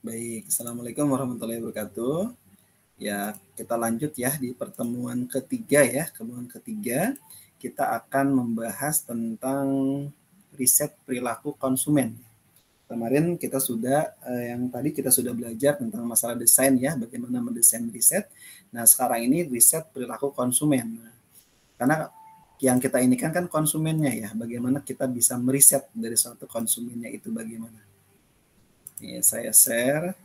Baik, Assalamualaikum warahmatullahi wabarakatuh. Ya, kita lanjut ya di pertemuan ketiga ya. Pertemuan ketiga, kita akan membahas tentang riset perilaku konsumen. Kemarin kita sudah, yang tadi kita sudah belajar tentang masalah desain ya, bagaimana mendesain riset. Nah, sekarang ini riset perilaku konsumen. Karena yang kita ini kan konsumennya ya, bagaimana kita bisa meriset dari suatu konsumennya itu bagaimana. Ini saya share.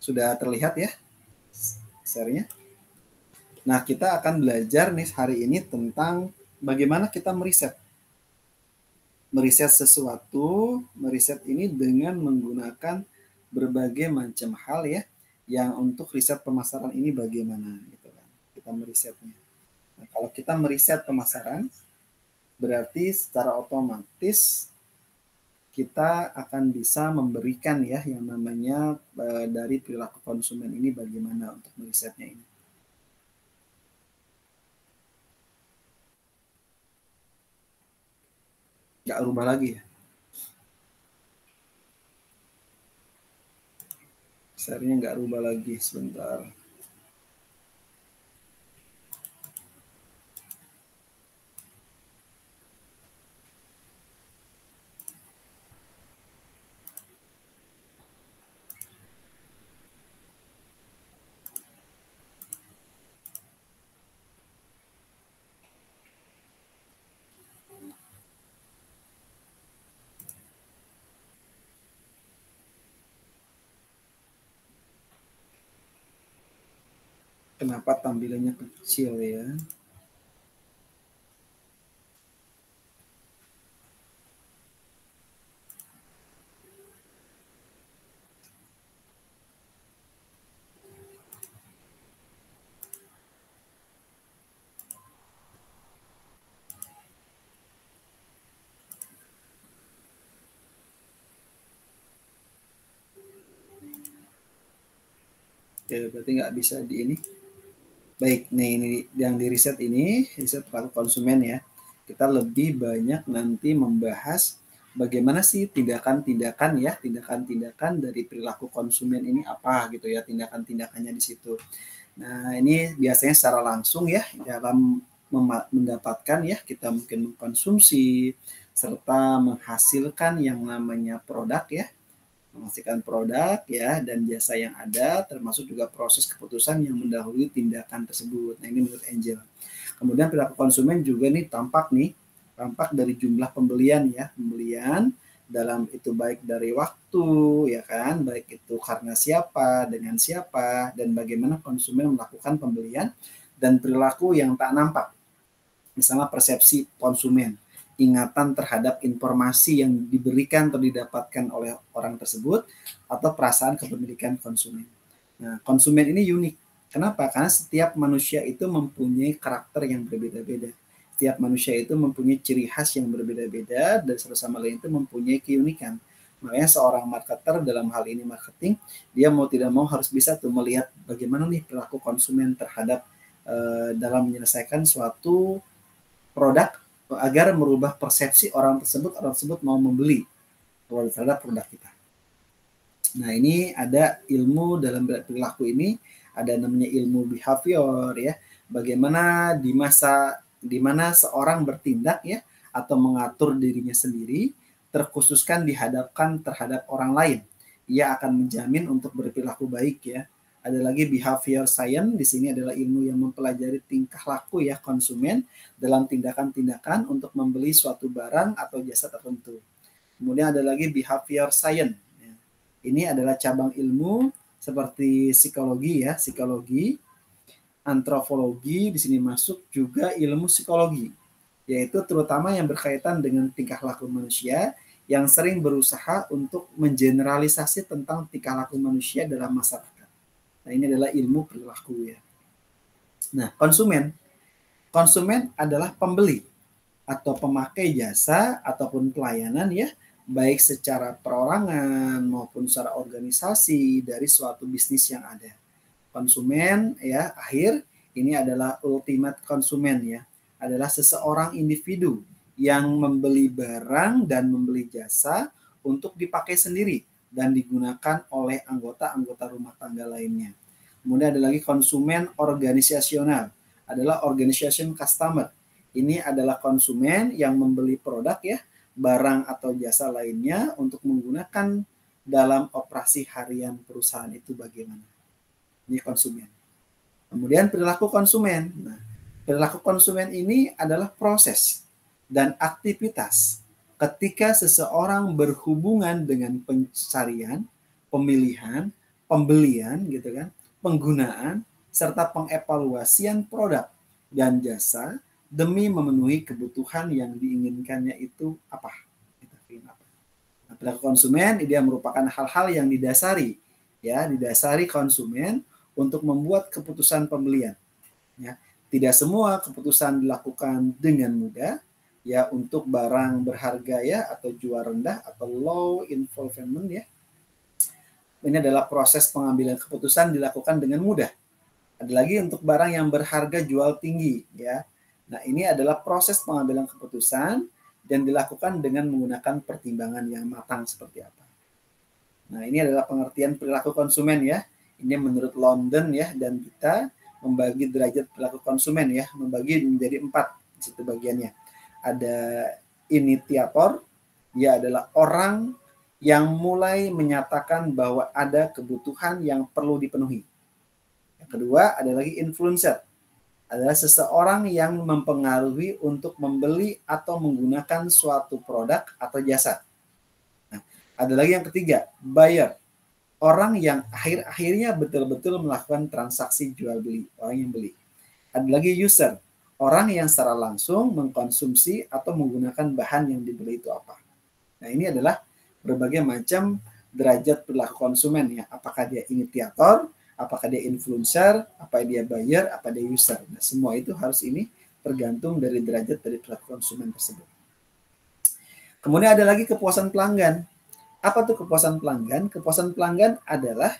Sudah terlihat ya share-nya? Nah, kita akan belajar nih hari ini tentang bagaimana kita meriset. Meriset sesuatu, meriset ini dengan menggunakan berbagai macam hal ya, yang untuk riset pemasaran ini bagaimana gitu kan. Kita merisetnya. Nah, kalau kita meriset pemasaran, berarti secara otomatis kita akan bisa memberikan ya yang namanya dari perilaku konsumen ini bagaimana untuk merisetnya ini. Nggak rubah lagi ya. Share-nya nggak rubah lagi sebentar. Kenapa tampilannya kecil ya? Oke, berarti nggak bisa di ini. Baik, nih ini yang di riset ini, riset perilaku konsumen ya. Kita lebih banyak nanti membahas bagaimana sih tindakan-tindakan ya, tindakan-tindakan dari perilaku konsumen ini apa gitu ya, tindakan-tindakannya di situ. Nah, ini biasanya secara langsung ya dalam mendapatkan ya, kita mungkin mengkonsumsi serta menghasilkan yang namanya produk ya, menghasilkan produk ya dan jasa yang ada, termasuk juga proses keputusan yang mendahului tindakan tersebut. Nah, ini menurut Angel. Kemudian perilaku konsumen juga nih tampak dari jumlah pembelian ya, pembelian dalam itu baik dari waktu ya kan, baik itu karena siapa, dengan siapa, dan bagaimana konsumen melakukan pembelian dan perilaku yang tak nampak. Misalnya persepsi konsumen, ingatan terhadap informasi yang diberikan atau didapatkan oleh orang tersebut, atau perasaan kepemilikan konsumen. Nah, konsumen ini unik. Kenapa? Karena setiap manusia itu mempunyai karakter yang berbeda-beda. Setiap manusia itu mempunyai ciri khas yang berbeda-beda dan satu sama lain itu mempunyai keunikan. Makanya seorang marketer dalam hal ini marketing, dia mau tidak mau harus bisa tuh melihat bagaimana nih perilaku konsumen terhadap dalam menyelesaikan suatu produk agar merubah persepsi orang tersebut mau membeli terhadap produk kita. Nah, ini ada ilmu dalam perilaku ini, ada namanya ilmu behavior ya. Bagaimana di mana seorang bertindak ya atau mengatur dirinya sendiri terkhususkan dihadapkan terhadap orang lain. Ia akan menjamin untuk berperilaku baik ya. Ada lagi behavior science, di sini adalah ilmu yang mempelajari tingkah laku ya konsumen dalam tindakan-tindakan untuk membeli suatu barang atau jasa tertentu. Kemudian ada lagi behavior science. Ini adalah cabang ilmu seperti psikologi ya, psikologi, antropologi, di sini masuk juga ilmu psikologi, yaitu terutama yang berkaitan dengan tingkah laku manusia yang sering berusaha untuk mengeneralisasi tentang tingkah laku manusia dalam masyarakat. Nah, ini adalah ilmu perilaku ya. Nah, konsumen adalah pembeli atau pemakai jasa ataupun pelayanan ya, baik secara perorangan maupun secara organisasi dari suatu bisnis yang ada. Konsumen ya, ini adalah ultimate konsumen ya, adalah seseorang individu yang membeli barang dan membeli jasa untuk dipakai sendiri dan digunakan oleh anggota-anggota rumah tangga lainnya. Kemudian ada lagi konsumen organisasional, adalah organization customer. Ini adalah konsumen yang membeli produk ya, barang atau jasa lainnya untuk menggunakan dalam operasi harian perusahaan itu bagaimana. Ini konsumen. Kemudian perilaku konsumen. Nah, perilaku konsumen ini adalah proses dan aktivitas ketika seseorang berhubungan dengan pencarian, pemilihan, pembelian gitu kan, penggunaan serta pengevaluasian produk dan jasa demi memenuhi kebutuhan yang diinginkannya itu apa? Nah, perilaku konsumen dia merupakan hal-hal yang didasari konsumen untuk membuat keputusan pembelian. Ya, tidak semua keputusan dilakukan dengan mudah ya untuk barang berharga ya atau jual rendah atau low involvement ya. Ini adalah proses pengambilan keputusan dilakukan dengan mudah. Ada lagi untuk barang yang berharga jual tinggi ya. Nah, ini adalah proses pengambilan keputusan dan dilakukan dengan menggunakan pertimbangan yang matang seperti apa. Nah, ini adalah pengertian perilaku konsumen ya. Ini menurut London ya, dan kita membagi derajat perilaku konsumen ya, membagi menjadi 4 di situ bagiannya. Ada initiator, dia adalah orang yang mulai menyatakan bahwa ada kebutuhan yang perlu dipenuhi. Yang kedua, ada lagi influencer, adalah seseorang yang mempengaruhi untuk membeli atau menggunakan suatu produk atau jasa. Nah, ada lagi yang ketiga, buyer, orang yang akhirnya betul-betul melakukan transaksi jual beli, orang yang beli. Ada lagi user, orang yang secara langsung mengkonsumsi atau menggunakan bahan yang dibeli itu apa. Nah, ini adalah berbagai macam derajat perilaku konsumen ya. Apakah dia initiator, apakah dia influencer, apa dia buyer, apa dia user. Nah, semua itu harus ini tergantung dari derajat dari perilaku konsumen tersebut. Kemudian ada lagi kepuasan pelanggan. Apa tuh kepuasan pelanggan? Kepuasan pelanggan adalah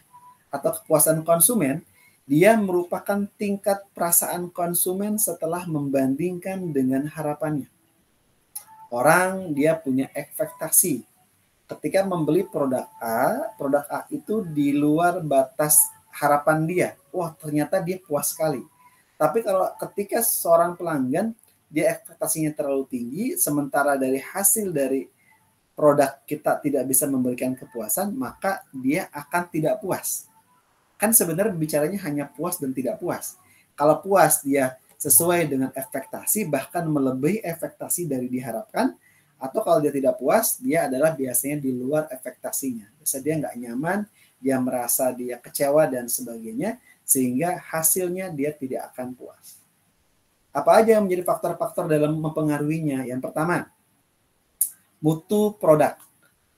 atau kepuasan konsumen, dia merupakan tingkat perasaan konsumen setelah membandingkan dengan harapannya. Orang dia punya ekspektasi. Ketika membeli produk A itu di luar batas harapan dia. Wah, ternyata dia puas sekali. Tapi kalau ketika seorang pelanggan dia ekspektasinya terlalu tinggi, sementara dari hasil dari produk kita tidak bisa memberikan kepuasan, maka dia akan tidak puas. Kan sebenarnya bicaranya hanya puas dan tidak puas. Kalau puas dia sesuai dengan ekspektasi, bahkan melebihi ekspektasi dari diharapkan, atau kalau dia tidak puas, dia adalah biasanya di luar ekspektasinya. Biasanya dia nggak nyaman, dia merasa dia kecewa dan sebagainya, sehingga hasilnya dia tidak akan puas. Apa aja yang menjadi faktor-faktor dalam mempengaruhinya? Yang pertama, mutu produk.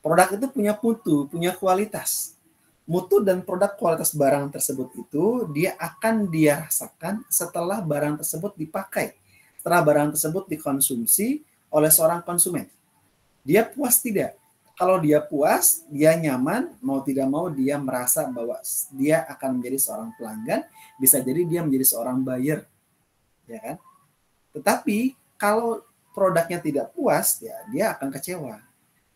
Produk itu punya mutu, punya kualitas. Mutu dan produk kualitas barang tersebut itu dia akan dirasakan setelah barang tersebut dipakai. Setelah barang tersebut dikonsumsi oleh seorang konsumen. Dia puas tidak? Kalau dia puas, dia nyaman, mau tidak mau dia merasa bahwa dia akan menjadi seorang pelanggan, bisa jadi dia menjadi seorang buyer. Ya kan? Tetapi kalau produknya tidak puas, ya dia akan kecewa.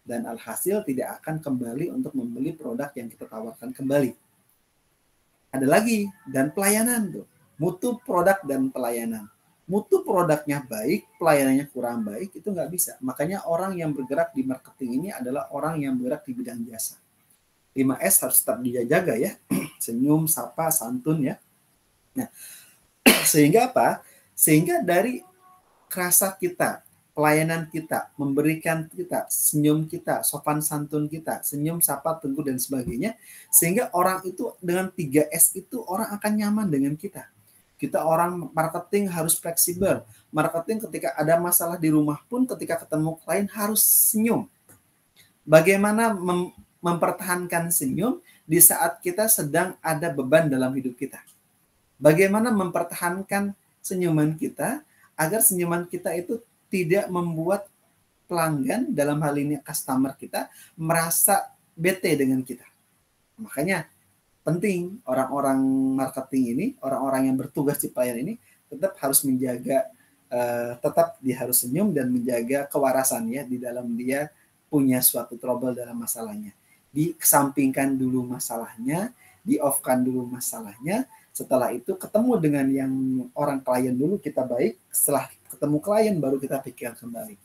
Dan alhasil tidak akan kembali untuk membeli produk yang kita tawarkan kembali. Ada lagi, dan pelayanan tuh. Mutu produk dan pelayanan. Mutu produknya baik, pelayanannya kurang baik, itu nggak bisa. Makanya orang yang bergerak di marketing ini adalah orang yang bergerak di bidang jasa. 5S harus tetap dijaga ya. Senyum, sapa, santun ya. Nah, sehingga apa? Sehingga dari rasa kita, pelayanan kita, memberikan kita, senyum kita, sopan santun kita, senyum, sapa, teguh, dan sebagainya. Sehingga orang itu dengan 3S itu orang akan nyaman dengan kita. Kita orang marketing harus fleksibel. Marketing ketika ada masalah di rumah pun ketika ketemu klien harus senyum. Bagaimana mempertahankan senyum di saat kita sedang ada beban dalam hidup kita? Bagaimana mempertahankan senyuman kita agar senyuman kita itu tidak membuat pelanggan, dalam hal ini customer kita, merasa bete dengan kita. Makanya penting orang-orang marketing ini, orang-orang yang bertugas di pelayan ini tetap harus menjaga tetap dia harus senyum dan menjaga kewarasannya di dalam dia punya suatu trouble dalam masalahnya. Dikesampingkan dulu masalahnya, di-off-kan dulu masalahnya, setelah itu ketemu dengan yang orang klien dulu kita baik, setelah ketemu klien baru kita pikirkan kembali.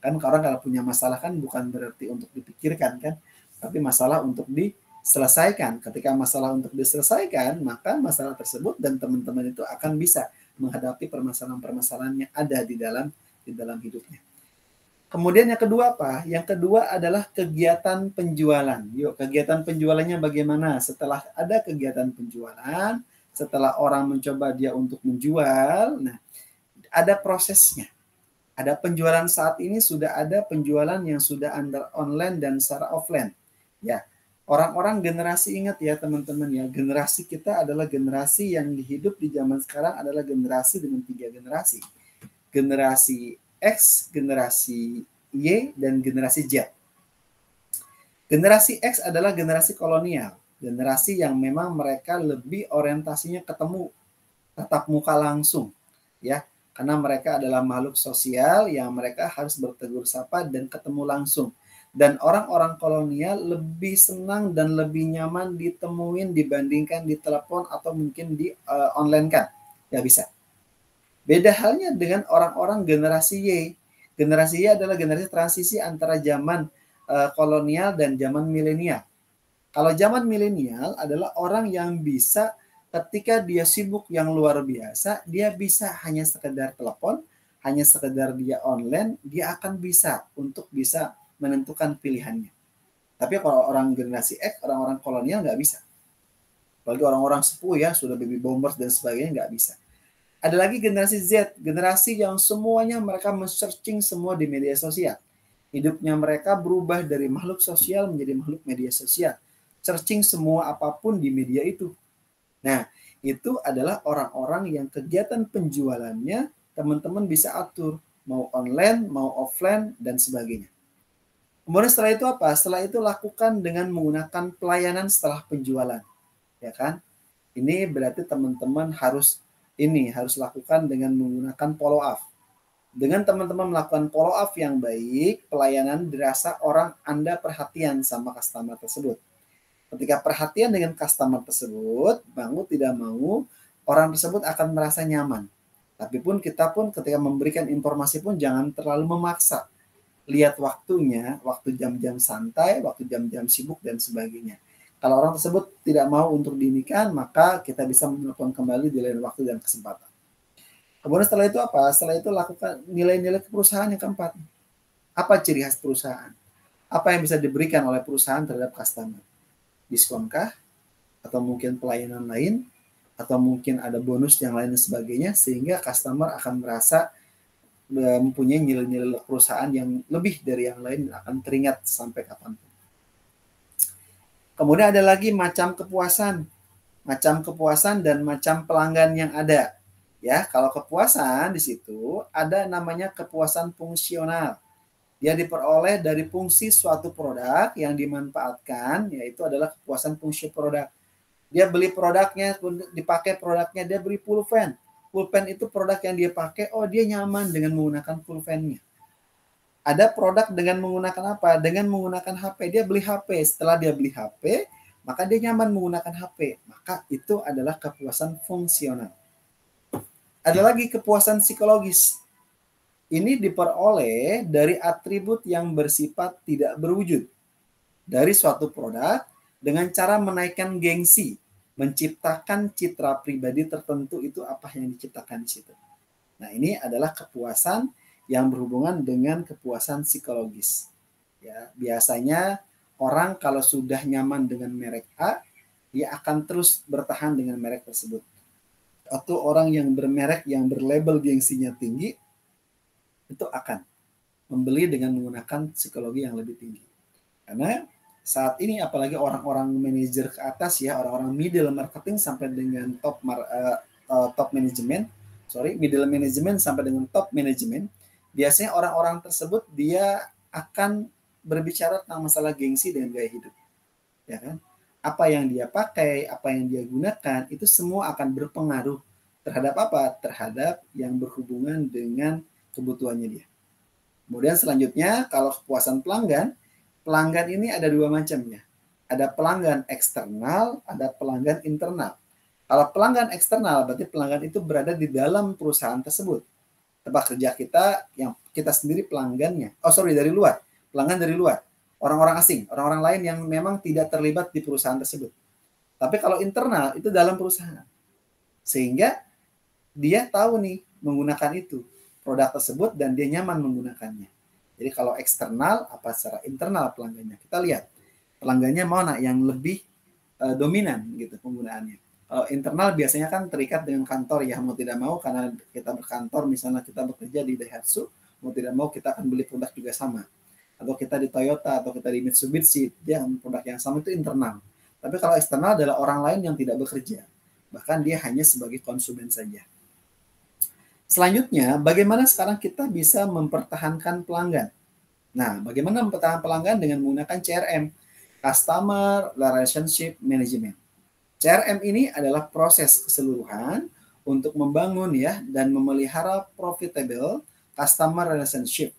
Kan orang kalau punya masalah kan bukan berarti untuk dipikirkan kan, tapi masalah untuk diselesaikan. Ketika masalah untuk diselesaikan, maka masalah tersebut dan teman-teman itu akan bisa menghadapi permasalahan-permasalahan yang ada di dalam hidupnya. Kemudian yang kedua apa? Yang kedua adalah kegiatan penjualan. Yuk, kegiatan penjualannya bagaimana? Setelah ada kegiatan penjualan, setelah orang mencoba dia untuk menjual, nah ada prosesnya. Ada penjualan saat ini sudah ada penjualan yang sudah under online dan secara offline. Ya, orang-orang generasi ingat ya teman-teman ya, generasi kita adalah generasi yang hidup di zaman sekarang adalah generasi dengan 3 generasi. Generasi X, generasi Y, dan generasi Z. Generasi X adalah generasi kolonial, generasi yang memang mereka lebih orientasinya ketemu, tatap muka langsung, ya, karena mereka adalah makhluk sosial yang mereka harus bertegur sapa dan ketemu langsung. Dan orang-orang kolonial lebih senang dan lebih nyaman ditemuin dibandingkan di telepon atau mungkin di online kan, nggak bisa. Beda halnya dengan orang-orang generasi Y. Generasi Y adalah generasi transisi antara zaman kolonial dan zaman milenial. Kalau zaman milenial adalah orang yang bisa ketika dia sibuk yang luar biasa, dia bisa hanya sekedar telepon, hanya sekedar dia online, dia akan bisa untuk bisa menentukan pilihannya. Tapi kalau orang generasi X, orang-orang kolonial nggak bisa. Apalagi orang-orang sepuh ya, sudah baby boomers dan sebagainya nggak bisa. Ada lagi generasi Z, generasi yang semuanya mereka men-searching semua di media sosial. Hidupnya mereka berubah dari makhluk sosial menjadi makhluk media sosial. Searching semua apapun di media itu. Nah, itu adalah orang-orang yang kegiatan penjualannya teman-teman bisa atur. Mau online, mau offline, dan sebagainya. Kemudian setelah itu apa? Setelah itu lakukan dengan menggunakan pelayanan setelah penjualan. Ya kan? Ini berarti teman-teman harus lakukan dengan menggunakan follow up. Dengan teman-teman melakukan follow up yang baik, pelayanan dirasa orang Anda perhatian sama customer tersebut. Ketika perhatian dengan customer tersebut, mau tidak mau, orang tersebut akan merasa nyaman. Tapi pun kita pun ketika memberikan informasi pun jangan terlalu memaksa. Lihat waktunya, waktu jam-jam santai, waktu jam-jam sibuk dan sebagainya. Kalau orang tersebut tidak mau untuk diinikan, maka kita bisa menelpon kembali di lain waktu dan kesempatan. Kemudian setelah itu apa? Setelah itu lakukan nilai-nilai perusahaan yang keempat. Apa ciri khas perusahaan? Apa yang bisa diberikan oleh perusahaan terhadap customer? Diskonkah? Atau mungkin pelayanan lain? Atau mungkin ada bonus yang lain dan sebagainya, sehingga customer akan merasa mempunyai nilai-nilai perusahaan yang lebih dari yang lain dan akan teringat sampai kapanpun. Kemudian ada lagi macam kepuasan dan macam pelanggan yang ada. Ya, kalau kepuasan di situ ada namanya kepuasan fungsional. Dia diperoleh dari fungsi suatu produk yang dimanfaatkan, yaitu adalah kepuasan fungsi produk. Dia beli produknya, dipakai produknya, dia beli pulpen. Pulpen itu produk yang dia pakai, oh dia nyaman dengan menggunakan pulpennya. Ada produk dengan menggunakan apa? Dengan menggunakan HP. Dia beli HP. Setelah dia beli HP, maka dia nyaman menggunakan HP. Maka itu adalah kepuasan fungsional. Ada lagi kepuasan psikologis. Ini diperoleh dari atribut yang bersifat tidak berwujud. Dari suatu produk dengan cara menaikkan gengsi. Menciptakan citra pribadi tertentu, itu apa yang diciptakan di situ. Nah, ini adalah kepuasan yang berhubungan dengan kepuasan psikologis. Ya, biasanya orang kalau sudah nyaman dengan merek A, dia akan terus bertahan dengan merek tersebut. Atau orang yang bermerek yang berlabel gengsinya tinggi, itu akan membeli dengan menggunakan psikologi yang lebih tinggi. Karena saat ini apalagi orang-orang manajer ke atas ya, orang-orang middle marketing sampai dengan top manajemen, middle management sampai dengan top manajemen, biasanya orang-orang tersebut dia akan berbicara tentang masalah gengsi dan gaya hidup. Ya kan? Apa yang dia pakai, apa yang dia gunakan, itu semua akan berpengaruh Terhadap apa? Terhadap yang berhubungan dengan kebutuhannya dia. Kemudian selanjutnya, kalau kepuasan pelanggan, pelanggan ini ada dua macam ya. Ada pelanggan eksternal, ada pelanggan internal. Kalau pelanggan eksternal, berarti pelanggan itu berada di dalam perusahaan tersebut. Tempat kerja kita, yang kita sendiri pelanggannya. Dari luar. Pelanggan dari luar. Orang-orang asing, orang-orang lain yang memang tidak terlibat di perusahaan tersebut. Tapi kalau internal, itu dalam perusahaan. Sehingga dia tahu nih menggunakan itu produk tersebut dan dia nyaman menggunakannya. Jadi kalau eksternal apa secara internal pelanggannya, kita lihat pelanggannya mana yang lebih dominan gitu penggunaannya. Kalau internal biasanya kan terikat dengan kantor ya, mau tidak mau karena kita berkantor, misalnya kita bekerja di Daihatsu, mau tidak mau kita akan beli produk juga sama. Atau kita di Toyota atau kita di Mitsubishi, dia produk yang sama, itu internal. Tapi kalau eksternal adalah orang lain yang tidak bekerja, bahkan dia hanya sebagai konsumen saja. Selanjutnya, bagaimana sekarang kita bisa mempertahankan pelanggan? Nah, bagaimana mempertahankan pelanggan dengan menggunakan CRM, Customer Relationship Management. CRM ini adalah proses keseluruhan untuk membangun ya dan memelihara profitable customer relationship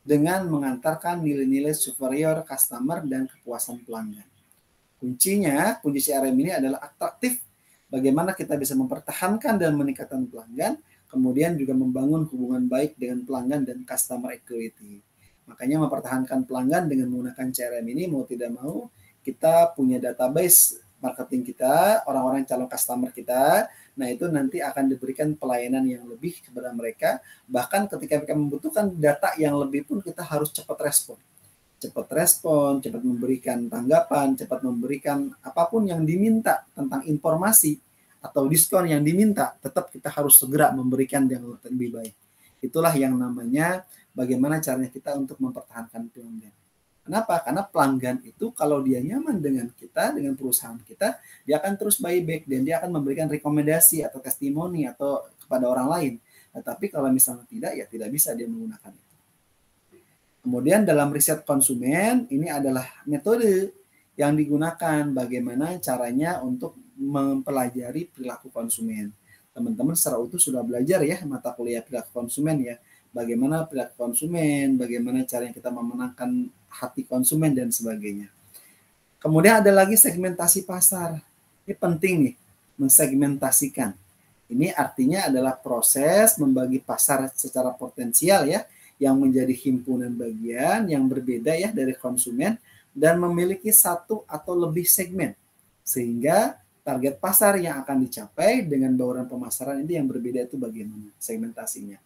dengan mengantarkan nilai-nilai superior customer dan kepuasan pelanggan. Kunci CRM ini adalah atraktif. Bagaimana kita bisa mempertahankan dan meningkatkan pelanggan, kemudian juga membangun hubungan baik dengan pelanggan dan customer equity. Makanya mempertahankan pelanggan dengan menggunakan CRM ini, mau tidak mau kita punya database marketing kita, orang-orang calon customer kita. Nah, itu nanti akan diberikan pelayanan yang lebih kepada mereka. Bahkan ketika mereka membutuhkan data yang lebih pun kita harus cepat respon, cepat memberikan tanggapan, cepat memberikan apapun yang diminta tentang informasi atau diskon yang diminta, tetap kita harus segera memberikan yang lebih baik. Itulah yang namanya bagaimana caranya kita untuk mempertahankan pelanggan. Kenapa? Karena pelanggan itu kalau dia nyaman dengan kita, dengan perusahaan kita, dia akan terus buyback dan dia akan memberikan rekomendasi atau testimoni atau kepada orang lain. Tetapi kalau misalnya tidak, ya tidak bisa dia menggunakan itu. Kemudian dalam riset konsumen, ini adalah metode yang digunakan bagaimana caranya untuk mempelajari perilaku konsumen. Teman-teman secara utuh sudah belajar ya mata kuliah perilaku konsumen ya. Bagaimana perilaku konsumen, bagaimana caranya kita memenangkan hati konsumen dan sebagainya. Kemudian ada lagi segmentasi pasar. Ini penting nih, mensegmentasikan. Ini artinya adalah proses membagi pasar secara potensial ya, yang menjadi himpunan bagian yang berbeda ya dari konsumen dan memiliki satu atau lebih segmen. Sehingga target pasar yang akan dicapai dengan bauran pemasaran ini yang berbeda itu bagaimana segmentasinya.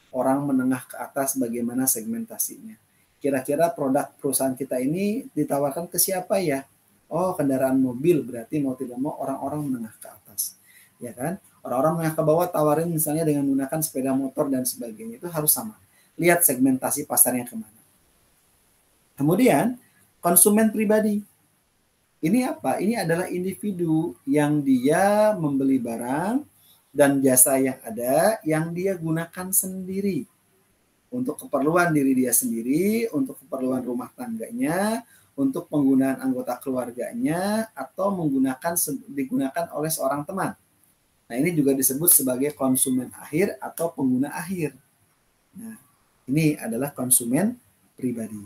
Orang menengah ke atas bagaimana segmentasinya. Kira-kira produk perusahaan kita ini ditawarkan ke siapa ya? Oh, kendaraan mobil, berarti mau tidak mau orang-orang menengah ke atas. Ya kan? Orang-orang menengah ke bawah tawarin misalnya dengan menggunakan sepeda motor dan sebagainya. Itu harus sama. Lihat segmentasi pasarnya kemana. Kemudian, konsumen pribadi. Ini apa? Ini adalah individu yang dia membeli barang dan jasa yang ada yang dia gunakan sendiri untuk keperluan diri dia sendiri, untuk keperluan rumah tangganya, untuk penggunaan anggota keluarganya, atau digunakan oleh seorang teman. Nah, ini juga disebut sebagai konsumen akhir atau pengguna akhir. Nah, ini adalah konsumen pribadi.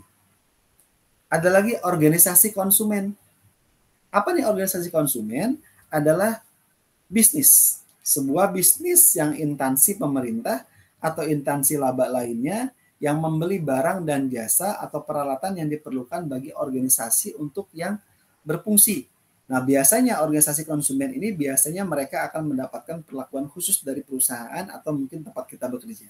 Ada lagi organisasi konsumen. Apa nih organisasi konsumen? Adalah bisnis. Sebuah bisnis yang instansi pemerintah atau instansi laba lainnya yang membeli barang dan jasa atau peralatan yang diperlukan bagi organisasi untuk yang berfungsi. Nah, biasanya organisasi konsumen ini biasanya mereka akan mendapatkan perlakuan khusus dari perusahaan atau mungkin tempat kita bekerja.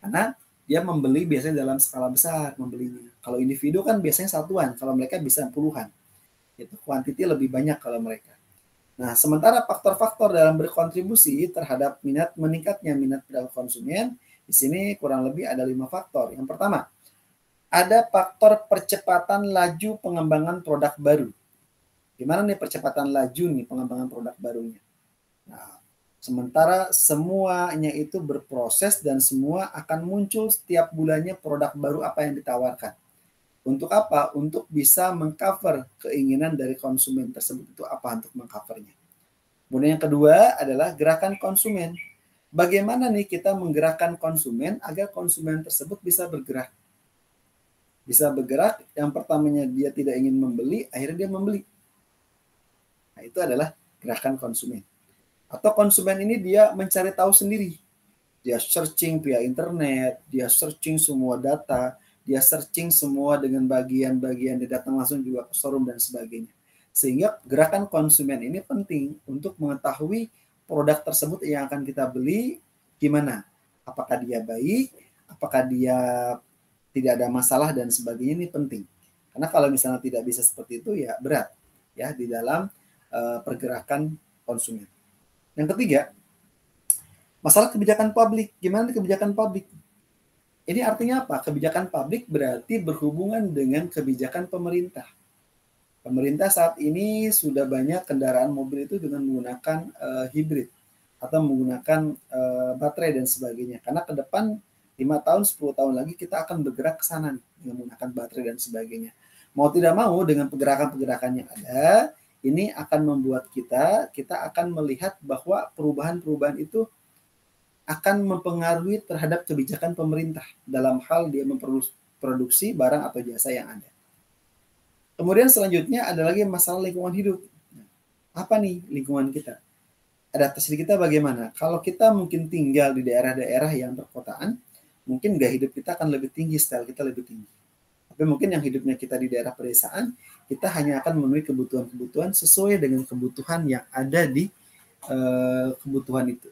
Karena dia membeli biasanya dalam skala besar membelinya. Kalau individu kan biasanya satuan, kalau mereka bisa puluhan. Itu kuantiti lebih banyak kalau mereka. Nah, sementara faktor-faktor dalam berkontribusi terhadap meningkatnya minat perilaku konsumen, di sini kurang lebih ada 5 faktor. Yang pertama, ada faktor percepatan laju pengembangan produk baru. Gimana nih percepatan laju nih pengembangan produk barunya? Nah, sementara semuanya itu berproses dan semua akan muncul setiap bulannya produk baru apa yang ditawarkan. Untuk apa? Untuk bisa mengcover keinginan dari konsumen tersebut itu apa untuk mengcovernya. Kemudian yang kedua adalah gerakan konsumen. Bagaimana nih kita menggerakkan konsumen agar konsumen tersebut bisa bergerak? Bisa bergerak, yang pertamanya dia tidak ingin membeli, akhirnya dia membeli. Nah, itu adalah gerakan konsumen. Atau konsumen ini dia mencari tahu sendiri. Dia searching via internet, dia searching semua data, dia searching semua dengan bagian-bagian, dia datang langsung juga ke showroom dan sebagainya. Sehingga gerakan konsumen ini penting untuk mengetahui produk tersebut yang akan kita beli gimana. Apakah dia baik, apakah dia tidak ada masalah dan sebagainya, ini penting. Karena kalau misalnya tidak bisa seperti itu ya berat ya di dalam pergerakan konsumen. Yang ketiga, masalah kebijakan publik. Gimana kebijakan publik? Ini artinya apa? Kebijakan publik berarti berhubungan dengan kebijakan pemerintah. Pemerintah saat ini sudah banyak kendaraan mobil itu dengan menggunakan hibrid atau menggunakan baterai dan sebagainya. Karena ke depan 5 tahun, 10 tahun lagi kita akan bergerak ke sana nih, dengan menggunakan baterai dan sebagainya. Mau tidak mau dengan pergerakan-pergerakan yang ada, ini akan membuat kita akan melihat bahwa perubahan-perubahan itu akan mempengaruhi terhadap kebijakan pemerintah dalam hal dia memproduksi barang atau jasa yang ada. Kemudian selanjutnya ada lagi masalah lingkungan hidup. Apa nih lingkungan kita? Adaptasi kita bagaimana? Kalau kita mungkin tinggal di daerah-daerah yang perkotaan, mungkin gaya hidup kita akan lebih tinggi, style kita lebih tinggi. Tapi mungkin yang hidupnya kita di daerah pedesaan, kita hanya akan memenuhi kebutuhan-kebutuhan sesuai dengan kebutuhan yang ada di kebutuhan itu,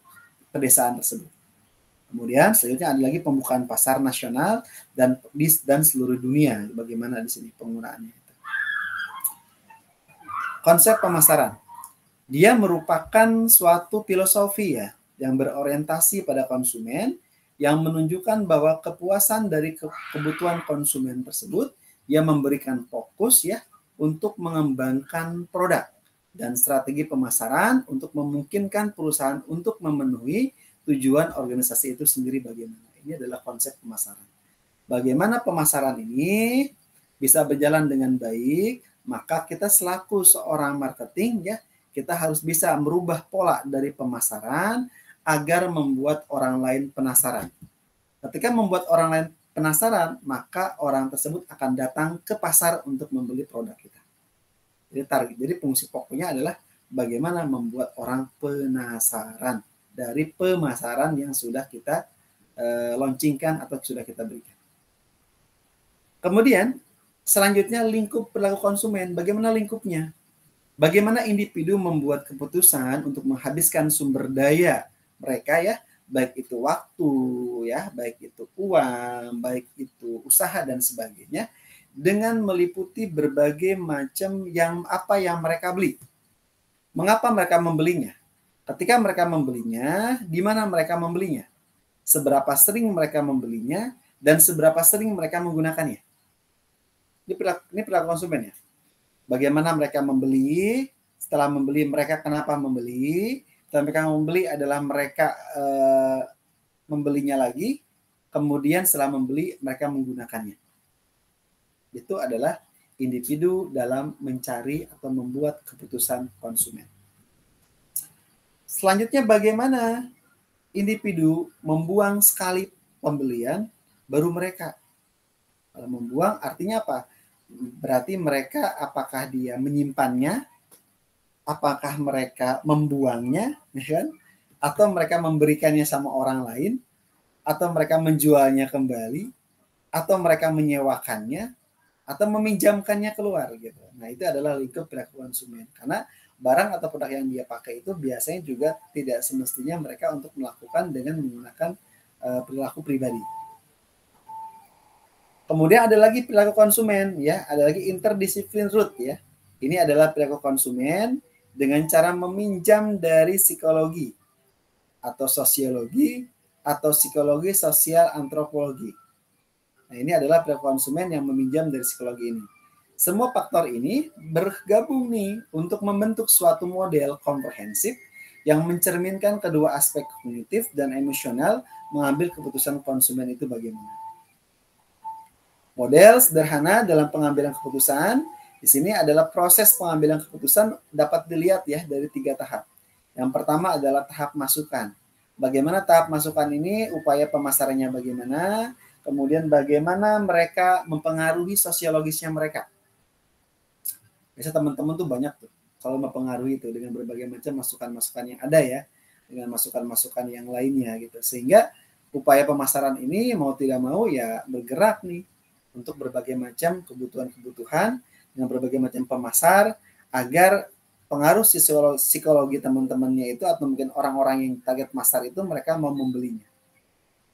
pedesaan tersebut. Kemudian selanjutnya ada lagi pembukaan pasar nasional dan seluruh dunia. Bagaimana di sini penggunaannya? Konsep pemasaran. Dia merupakan suatu filosofi ya yang berorientasi pada konsumen yang menunjukkan bahwa kepuasan dari kebutuhan konsumen tersebut yang memberikan fokus ya untuk mengembangkan produk dan strategi pemasaran untuk memungkinkan perusahaan untuk memenuhi tujuan organisasi itu sendiri bagaimana. Ini adalah konsep pemasaran. Bagaimana pemasaran ini bisa berjalan dengan baik, maka kita selaku seorang marketing ya, kita harus bisa merubah pola dari pemasaran agar membuat orang lain penasaran. Ketika membuat orang lain penasaran, maka orang tersebut akan datang ke pasar untuk membeli produk kita. Jadi fungsi pokoknya adalah bagaimana membuat orang penasaran dari pemasaran yang sudah kita launchingkan atau sudah kita berikan. Kemudian selanjutnya lingkup perilaku konsumen. Bagaimana lingkupnya? Bagaimana individu membuat keputusan untuk menghabiskan sumber daya mereka ya, baik itu waktu ya, baik itu uang, baik itu usaha dan sebagainya, dengan meliputi berbagai macam yang mereka beli. Mengapa mereka membelinya? Ketika mereka membelinya, di mana mereka membelinya? Seberapa sering mereka membelinya dan seberapa sering mereka menggunakannya? Ini perilaku konsumen ya. Bagaimana mereka membeli, setelah membeli mereka kenapa membeli, setelah mereka membeli adalah mereka membelinya lagi, kemudian setelah membeli mereka menggunakannya. Itu adalah individu dalam mencari atau membuat keputusan konsumen. Selanjutnya bagaimana individu membuang sekali pembelian baru mereka. Kalau membuang artinya apa? Berarti mereka apakah dia menyimpannya, apakah mereka membuangnya, kan? Atau mereka memberikannya sama orang lain, atau mereka menjualnya kembali, atau mereka menyewakannya, atau meminjamkannya keluar gitu. Nah itu adalah lingkup perilaku konsumen. Karena barang atau produk yang dia pakai itu biasanya juga tidak semestinya mereka untuk melakukan dengan menggunakan perilaku pribadi. Kemudian ada lagi perilaku konsumen ya, ada lagi interdisiplin root ya. Ini adalah perilaku konsumen dengan cara meminjam dari psikologi atau sosiologi atau psikologi sosial antropologi. Nah, ini adalah perilaku konsumen yang meminjam dari psikologi ini. Semua faktor ini bergabung nih untuk membentuk suatu model komprehensif yang mencerminkan kedua aspek kognitif dan emosional mengambil keputusan konsumen itu bagaimana. Model sederhana dalam pengambilan keputusan di sini adalah proses pengambilan keputusan dapat dilihat ya dari 3 tahap. Yang pertama adalah tahap masukan. Bagaimana tahap masukan ini, upaya pemasarannya bagaimana, kemudian bagaimana mereka mempengaruhi sosiologisnya mereka. Biasa teman-teman tuh banyak tuh kalau mempengaruhi itu dengan berbagai macam masukan-masukan yang ada ya, dengan masukan-masukan yang lainnya gitu. Sehingga upaya pemasaran ini mau tidak mau ya bergerak nih untuk berbagai macam kebutuhan-kebutuhan dengan berbagai macam pemasar agar pengaruh psikologi teman-temannya itu atau mungkin orang-orang yang target pasar itu mereka mau membelinya.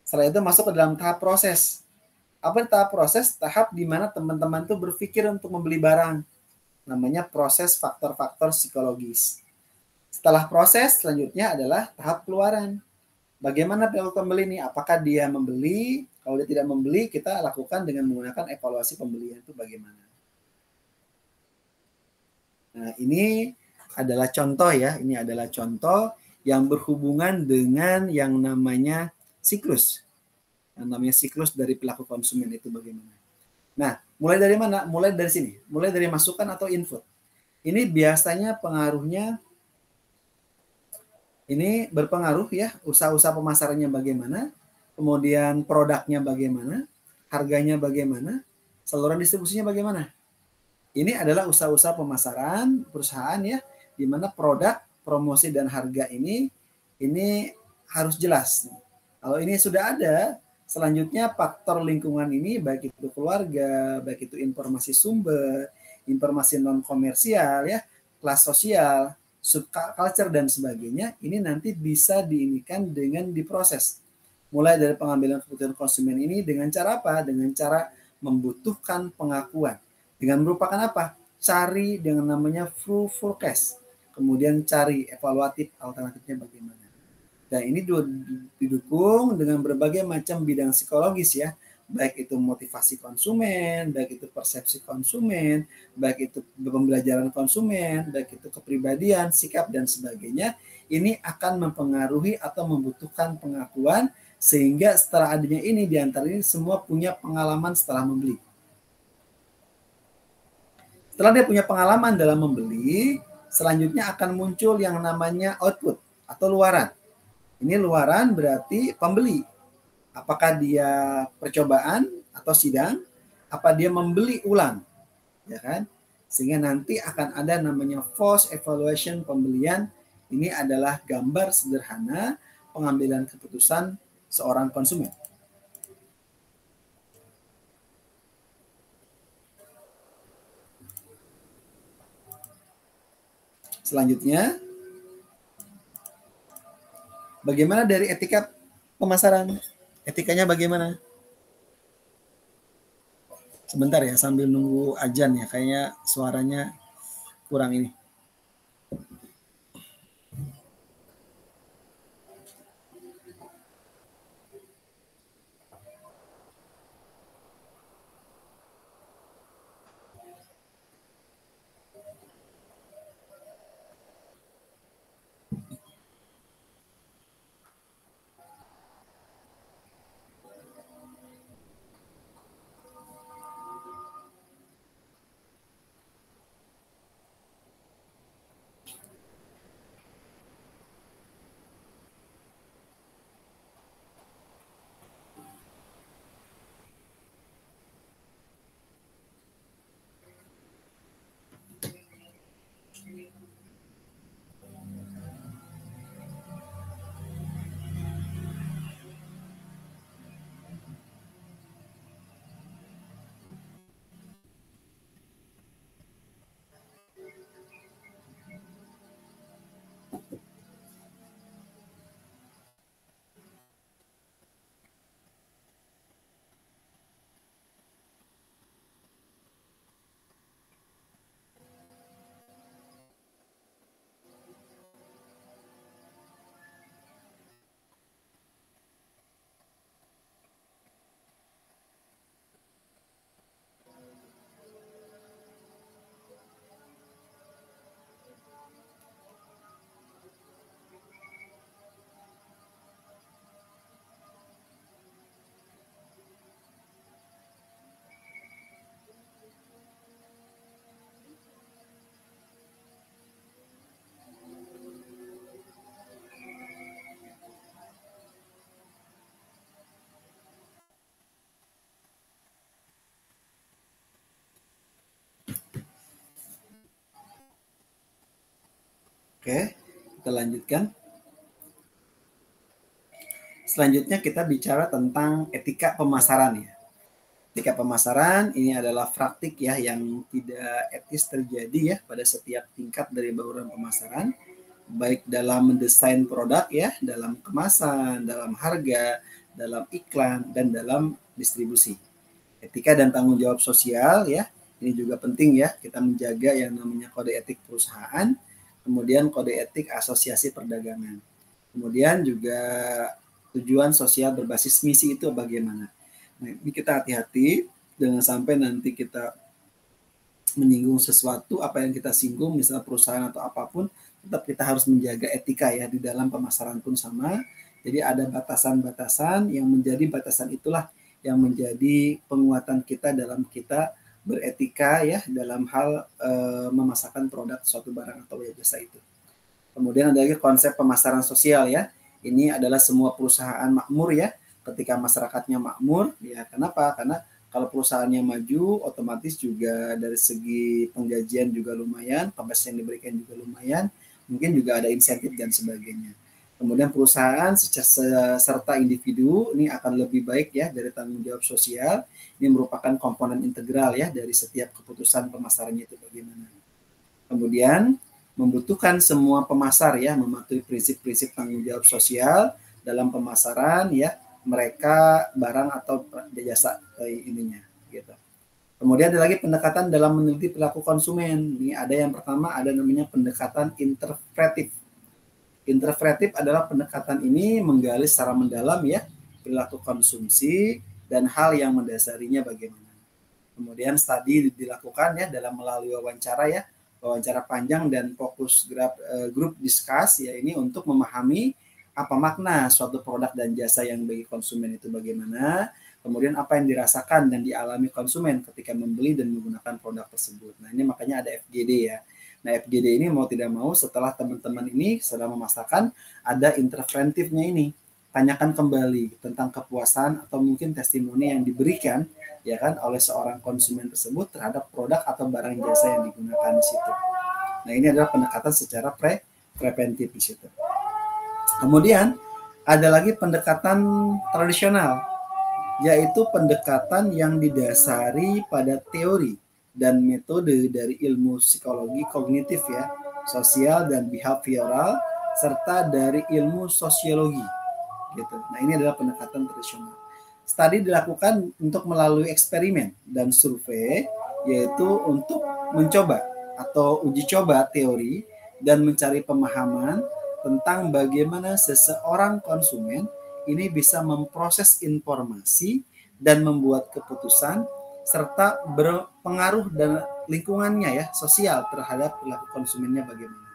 Setelah itu masuk ke dalam tahap proses. Apa tahap proses? Tahap di mana teman-teman tuh berpikir untuk membeli barang. Namanya proses faktor-faktor psikologis. Setelah proses, selanjutnya adalah tahap keluaran. Bagaimana pihak pembeli ini? Apakah dia membeli? Kalau dia tidak membeli, kita lakukan dengan menggunakan evaluasi pembelian itu bagaimana. Nah, ini adalah contoh ya. Ini adalah contoh yang berhubungan dengan yang namanya siklus. Yang namanya siklus dari pelaku konsumen itu bagaimana. Nah, mulai dari mana? Mulai dari sini. Mulai dari masukan atau input. Ini biasanya pengaruhnya, ini berpengaruh ya, usaha-usaha pemasarannya bagaimana, kemudian produknya bagaimana, harganya bagaimana, saluran distribusinya bagaimana. Ini adalah usaha-usaha pemasaran perusahaan ya, di mana produk, promosi dan harga ini harus jelas. Kalau ini sudah ada, selanjutnya faktor lingkungan ini baik itu keluarga, baik itu informasi sumber, informasi non komersial ya, kelas sosial, subculture dan sebagainya, ini nanti bisa diinikan dengan diproses. Mulai dari pengambilan keputusan konsumen ini dengan cara apa? Dengan cara membutuhkan pengakuan. Dengan merupakan apa? Cari dengan namanya full forecast. Kemudian cari evaluatif alternatifnya bagaimana. Dan ini didukung dengan berbagai macam bidang psikologis ya. Baik itu motivasi konsumen, baik itu persepsi konsumen, baik itu pembelajaran konsumen, baik itu kepribadian, sikap, dan sebagainya. Ini akan mempengaruhi atau membutuhkan pengakuan sehingga setelah adanya ini diantara ini semua punya pengalaman setelah membeli. Setelah dia punya pengalaman dalam membeli, selanjutnya akan muncul yang namanya output atau luaran. Ini luaran berarti pembeli. Apakah dia percobaan atau sidang, apa dia membeli ulang, ya kan? Sehingga nanti akan ada namanya post evaluation pembelian. Ini adalah gambar sederhana pengambilan keputusan seorang konsumen. Selanjutnya, bagaimana dari etika pemasaran? Etikanya bagaimana? Sebentar ya, sambil nunggu ajan ya, kayaknya suaranya kurang ini. Oke, kita lanjutkan. Selanjutnya kita bicara tentang etika pemasaran ya. Etika pemasaran ini adalah praktik ya yang tidak etis terjadi ya pada setiap tingkat dari bauran pemasaran, baik dalam mendesain produk ya, dalam kemasan, dalam harga, dalam iklan, dan dalam distribusi. Etika dan tanggung jawab sosial ya, ini juga penting ya, kita menjaga yang namanya kode etik perusahaan, kemudian kode etik asosiasi perdagangan. Kemudian juga tujuan sosial berbasis misi itu bagaimana. Nah, ini kita hati-hati jangan sampai nanti kita menyinggung sesuatu, apa yang kita singgung, misalnya perusahaan atau apapun, tetap kita harus menjaga etika ya di dalam pemasaran pun sama. Jadi ada batasan-batasan yang menjadi batasan itulah yang menjadi penguatan kita dalam kita beretika ya dalam hal memasarkan produk suatu barang atau jasa itu. Kemudian ada lagi konsep pemasaran sosial ya. Ini adalah semua perusahaan makmur ya. Ketika masyarakatnya makmur, ya kenapa? Karena kalau perusahaannya maju, otomatis juga dari segi penggajian juga lumayan, pembayaran yang diberikan juga lumayan, mungkin juga ada insentif dan sebagainya. Kemudian perusahaan serta individu ini akan lebih baik ya dari tanggung jawab sosial. Ini merupakan komponen integral ya dari setiap keputusan pemasarannya itu bagaimana. Kemudian membutuhkan semua pemasar ya mematuhi prinsip-prinsip tanggung jawab sosial dalam pemasaran ya mereka barang atau jasa ininya gitu. Kemudian ada lagi pendekatan dalam meneliti perilaku konsumen. Ini ada yang pertama ada namanya pendekatan interpretif. Interpretif adalah pendekatan ini menggali secara mendalam ya perilaku konsumsi dan hal yang mendasarinya bagaimana. Kemudian studi dilakukan ya dalam melalui wawancara panjang dan fokus grup discuss ya ini untuk memahami apa makna suatu produk dan jasa yang bagi konsumen itu bagaimana, kemudian apa yang dirasakan dan dialami konsumen ketika membeli dan menggunakan produk tersebut. Nah ini makanya ada FGD ya. Nah FGD ini mau tidak mau setelah teman-teman ini sedang memasarkan ada interventifnya ini. Tanyakan kembali tentang kepuasan atau mungkin testimoni yang diberikan ya kan oleh seorang konsumen tersebut terhadap produk atau barang jasa yang digunakan di situ. Nah, ini adalah pendekatan secara preventif di situ. Kemudian ada lagi pendekatan tradisional, yaitu pendekatan yang didasari pada teori dan metode dari ilmu psikologi kognitif ya, sosial dan behavioral serta dari ilmu sosiologi gitu. Nah, ini adalah pendekatan tradisional. Studi dilakukan untuk melalui eksperimen dan survei, yaitu untuk mencoba atau uji coba teori dan mencari pemahaman tentang bagaimana seseorang konsumen ini bisa memproses informasi dan membuat keputusan serta berpengaruh dan lingkungannya ya sosial terhadap perilaku konsumennya bagaimana.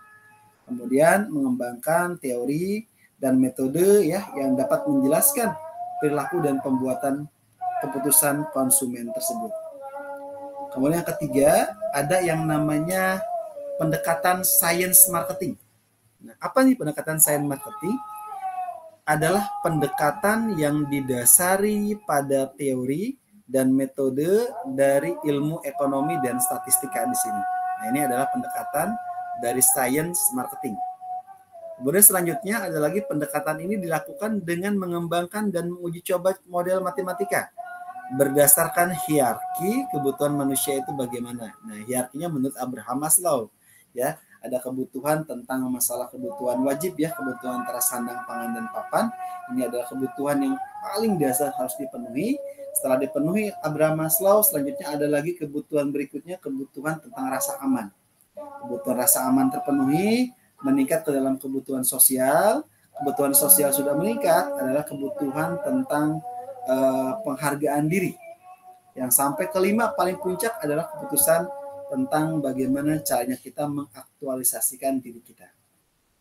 Kemudian mengembangkan teori dan metode ya yang dapat menjelaskan perilaku dan pembuatan keputusan konsumen tersebut. Kemudian yang ketiga, ada yang namanya pendekatan science marketing. Nah, apa nih pendekatan science marketing? Adalah pendekatan yang didasari pada teori dan metode dari ilmu ekonomi dan statistika di sini. Nah, ini adalah pendekatan dari science marketing. Kemudian selanjutnya ada lagi pendekatan ini dilakukan dengan mengembangkan dan menguji coba model matematika berdasarkan hierarki kebutuhan manusia itu bagaimana. Nah, hierarkinya menurut Abraham Maslow ya, ada kebutuhan tentang masalah kebutuhan wajib ya, kebutuhan antara sandang, pangan dan papan. Ini adalah kebutuhan yang paling dasar harus dipenuhi. Setelah dipenuhi Abraham Maslow, selanjutnya ada lagi kebutuhan berikutnya, kebutuhan tentang rasa aman. Kebutuhan rasa aman terpenuhi, meningkat ke dalam kebutuhan sosial. Kebutuhan sosial sudah meningkat adalah kebutuhan tentang penghargaan diri. Yang sampai kelima paling puncak adalah keputusan tentang bagaimana caranya kita mengaktualisasikan diri kita.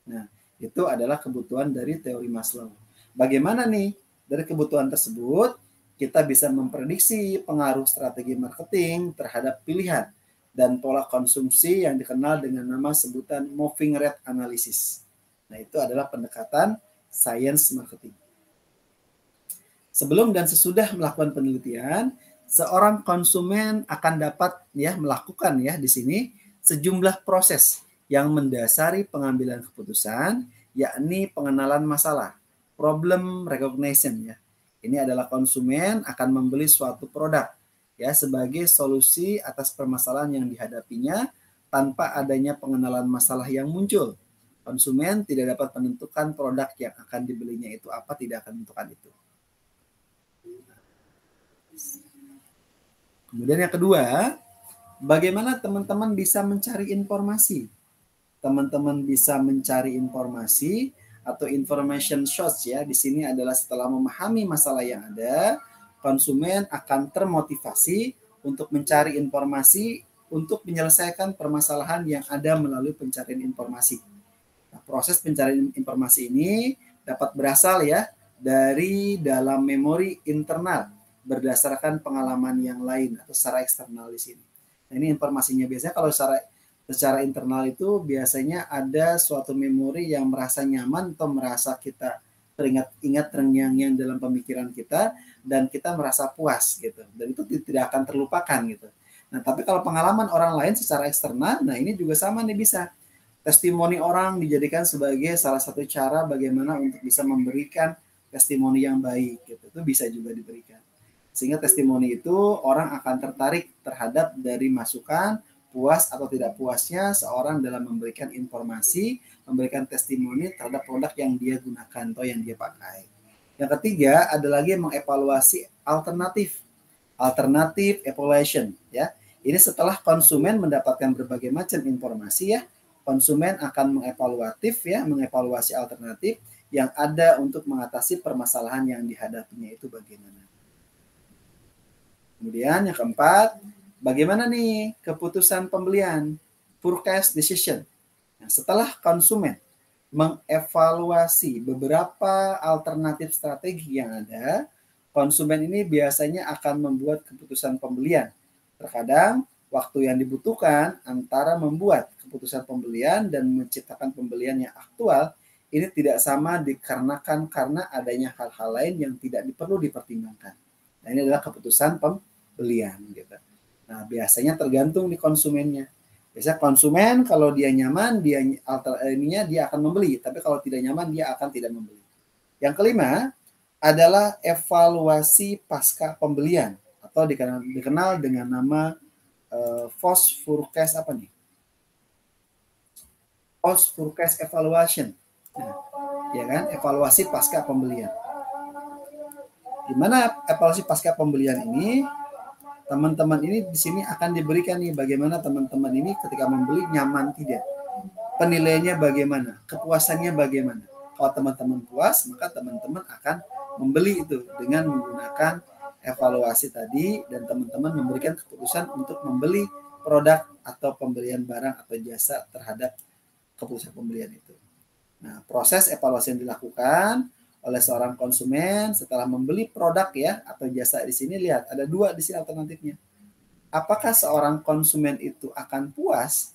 Nah, itu adalah kebutuhan dari teori Maslow. Bagaimana nih dari kebutuhan tersebut kita bisa memprediksi pengaruh strategi marketing terhadap pilihan dan pola konsumsi yang dikenal dengan nama sebutan moving rate analysis. Nah, itu adalah pendekatan science marketing. Sebelum dan sesudah melakukan penelitian, seorang konsumen akan dapat ya melakukan ya di sini sejumlah proses yang mendasari pengambilan keputusan, yakni pengenalan masalah, problem recognition ya. Ini adalah konsumen akan membeli suatu produk ya sebagai solusi atas permasalahan yang dihadapinya tanpa adanya pengenalan masalah yang muncul. Konsumen tidak dapat menentukan produk yang akan dibelinya itu apa, tidak akan menentukan itu. Kemudian yang kedua, bagaimana teman-teman bisa mencari informasi? Teman-teman bisa mencari informasi atau information source ya. Di sini adalah setelah memahami masalah yang ada, konsumen akan termotivasi untuk mencari informasi untuk menyelesaikan permasalahan yang ada melalui pencarian informasi. Nah, proses pencarian informasi ini dapat berasal ya dari dalam memori internal berdasarkan pengalaman yang lain atau secara eksternal di sini. Nah, ini informasinya biasanya kalau secara internal itu biasanya ada suatu memori yang merasa nyaman atau merasa kita teringat-ingat terngiang-ngiang dalam pemikiran kita dan kita merasa puas gitu. Dan itu tidak akan terlupakan gitu. Nah, tapi kalau pengalaman orang lain secara eksternal, nah ini juga sama nih bisa. Testimoni orang dijadikan sebagai salah satu cara bagaimana untuk bisa memberikan testimoni yang baik gitu. Itu bisa juga diberikan. Sehingga testimoni itu orang akan tertarik terhadap dari masukan, puas atau tidak puasnya seorang dalam memberikan informasi, memberikan testimoni terhadap produk yang dia gunakan atau yang dia pakai. Yang ketiga ada lagi mengevaluasi alternatif evaluation ya. Ini setelah konsumen mendapatkan berbagai macam informasi ya, konsumen akan mengevaluasi alternatif yang ada untuk mengatasi permasalahan yang dihadapinya itu bagaimana. Kemudian yang keempat, bagaimana nih keputusan pembelian, purchase decision. Nah, setelah konsumen mengevaluasi beberapa alternatif strategi yang ada, konsumen ini biasanya akan membuat keputusan pembelian. Terkadang waktu yang dibutuhkan antara membuat keputusan pembelian dan menciptakan pembelian yang aktual ini tidak sama dikarenakan karena adanya hal-hal lain yang tidak perlu dipertimbangkan. Nah, ini adalah keputusan pembelian gitu. Nah, biasanya tergantung di konsumennya. Biasanya konsumen kalau dia nyaman, dia akan membeli, tapi kalau tidak nyaman dia akan tidak membeli. Yang kelima adalah evaluasi pasca pembelian atau dikenal dengan nama post purchase apa nih? Post purchase evaluation. Nah, ya kan? Evaluasi pasca pembelian. Gimana evaluasi pasca pembelian ini? Teman-teman ini di sini akan diberikan nih bagaimana teman-teman ini ketika membeli nyaman tidak. Penilaiannya bagaimana? Kepuasannya bagaimana? Kalau teman-teman puas, maka teman-teman akan membeli itu dengan menggunakan evaluasi tadi dan teman-teman memberikan keputusan untuk membeli produk atau pembelian barang atau jasa terhadap keputusan pembelian itu. Nah, proses evaluasi yang dilakukan oleh seorang konsumen setelah membeli produk ya atau jasa di sini lihat ada dua di sini alternatifnya. Apakah seorang konsumen itu akan puas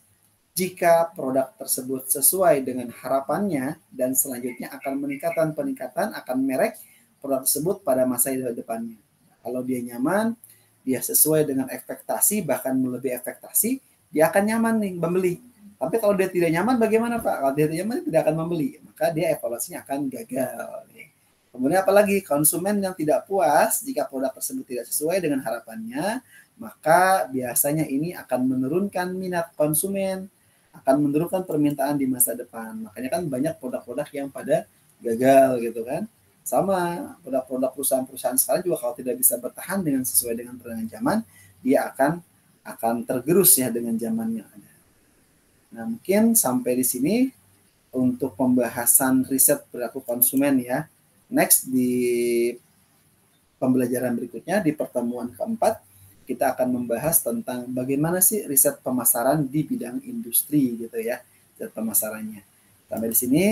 jika produk tersebut sesuai dengan harapannya dan selanjutnya akan peningkatan akan merek produk tersebut pada masa depannya. Kalau dia nyaman, dia sesuai dengan ekspektasi bahkan melebihi ekspektasi, dia akan nyaman nih membeli. Tapi kalau dia tidak nyaman bagaimana Pak? Kalau dia tidak nyaman tidak akan membeli, maka dia evaluasinya akan gagal. Kemudian apalagi konsumen yang tidak puas jika produk tersebut tidak sesuai dengan harapannya, maka biasanya ini akan menurunkan minat konsumen, akan menurunkan permintaan di masa depan. Makanya kan banyak produk-produk yang pada gagal gitu kan. Sama produk-produk perusahaan-perusahaan sekarang juga kalau tidak bisa bertahan dengan sesuai dengan perkembangan zaman, dia akan tergerus ya dengan zaman yang ada. Nah, mungkin sampai di sini untuk pembahasan riset perilaku konsumen ya. Next di pembelajaran berikutnya di pertemuan keempat kita akan membahas tentang bagaimana sih riset pemasaran di bidang industri gitu ya, riset pemasarannya. Sampai di sini,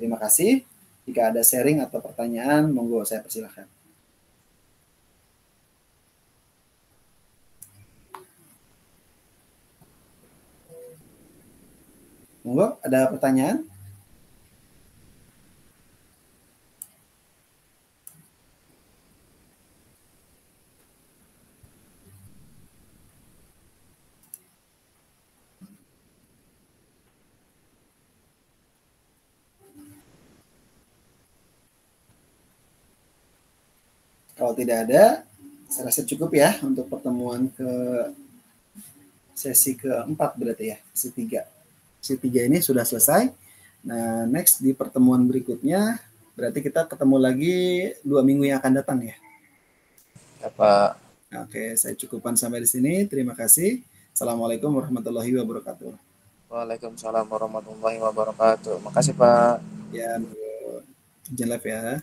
terima kasih. Jika ada sharing atau pertanyaan, monggo saya persilahkan. Monggo, ada pertanyaan? Kalau tidak ada, saya rasa cukup ya untuk pertemuan ke sesi keempat berarti ya, sesi 3. Sesi 3 ini sudah selesai. Nah, next di pertemuan berikutnya, berarti kita ketemu lagi 2 minggu yang akan datang ya. Ya, Pak. Oke, saya cukupkan sampai di sini. Terima kasih. Assalamualaikum warahmatullahi wabarakatuh. Waalaikumsalam warahmatullahi wabarakatuh. Makasih, Pak. Ya, izin live ya.